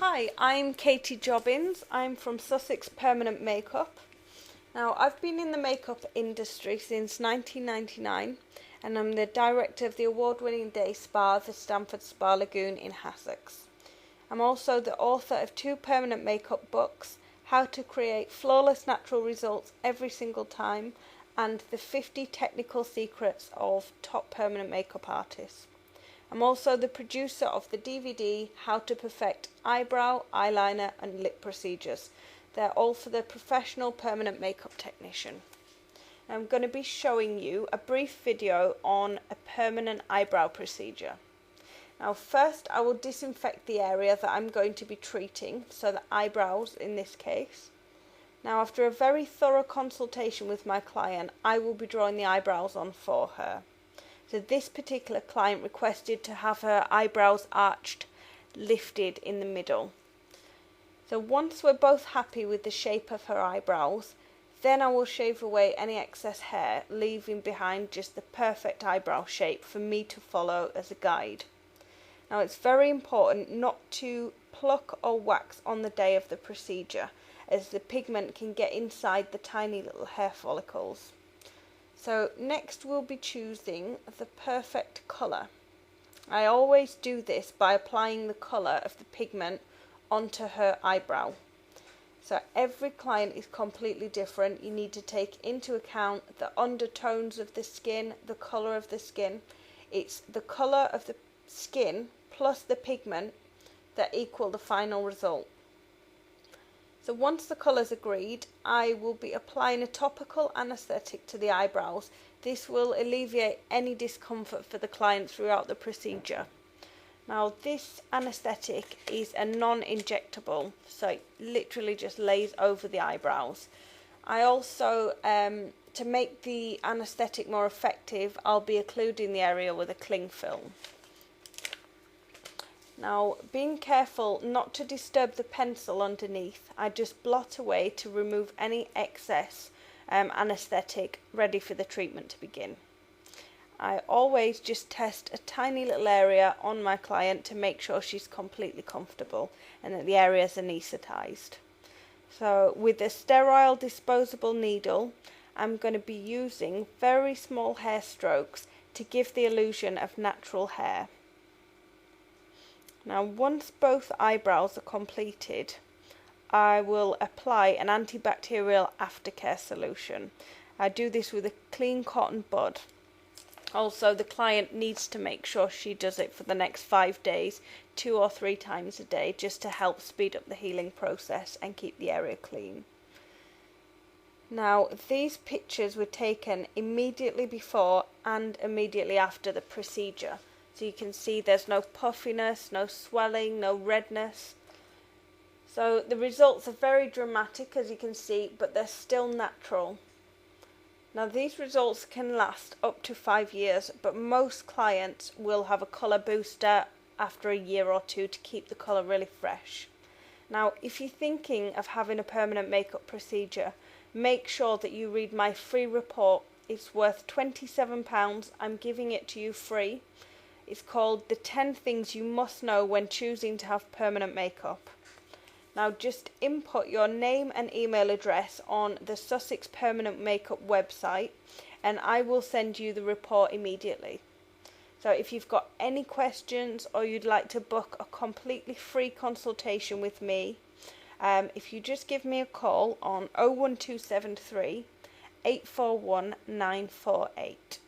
Hi, I'm Katy Jobbins. I'm from Sussex Permanent Makeup. Now, I've been in the makeup industry since 1999 and I'm the director of the award-winning day spa, the Stamford Spa Lagoon in Sussex. I'm also the author of 2 permanent makeup books, How to Create Flawless Natural Results Every Single Time and the 50 Technical Secrets of Top Permanent Makeup Artists. I'm also the producer of the DVD How to Perfect Eyebrow, Eyeliner and Lip Procedures. They're all for the professional permanent makeup technician. I'm going to be showing you a brief video on a permanent eyebrow procedure. Now first I will disinfect the area that I'm going to be treating, so the eyebrows in this case. Now after a very thorough consultation with my client, I will be drawing the eyebrows on for her. So this particular client requested to have her eyebrows arched, lifted in the middle. So once we're both happy with the shape of her eyebrows, then I will shave away any excess hair, leaving behind just the perfect eyebrow shape for me to follow as a guide. Now it's very important not to pluck or wax on the day of the procedure, as the pigment can get inside the tiny little hair follicles. So next we'll be choosing the perfect colour. I always do this by applying the colour of the pigment onto her eyebrow. So every client is completely different. You need to take into account the undertones of the skin, the colour of the skin. It's the colour of the skin plus the pigment that equal the final result. So once the colour's agreed, I will be applying a topical anaesthetic to the eyebrows. This will alleviate any discomfort for the client throughout the procedure. Now this anaesthetic is a non-injectable, so it literally just lays over the eyebrows. I also, to make the anaesthetic more effective, I'll be occluding the area with a cling film. Now, being careful not to disturb the pencil underneath, I just blot away to remove any excess anaesthetic ready for the treatment to begin. I always just test a tiny little area on my client to make sure she's completely comfortable and that the area is anaesthetised. So with a sterile disposable needle, I'm going to be using very small hair strokes to give the illusion of natural hair. Now once both eyebrows are completed, I will apply an antibacterial aftercare solution. I do this with a clean cotton bud. Also the client needs to make sure she does it for the next 5 days, 2 or 3 times a day, just to help speed up the healing process and keep the area clean. Now these pictures were taken immediately before and immediately after the procedure. So you can see there's no puffiness, no swelling, no redness. So the results are very dramatic, as you can see, but they're still natural. Now these results can last up to 5 years, but most clients will have a colour booster after a year or 2 to keep the colour really fresh. Now if you're thinking of having a permanent makeup procedure, make sure that you read my free report. It's worth £27. I'm giving it to you free. It's called The 10 Things You Must Know When Choosing to Have Permanent Makeup. Now just input your name and email address on the Sussex Permanent Makeup website and I will send you the report immediately. So if you've got any questions or you'd like to book a completely free consultation with me, if you just give me a call on 01273 841 948.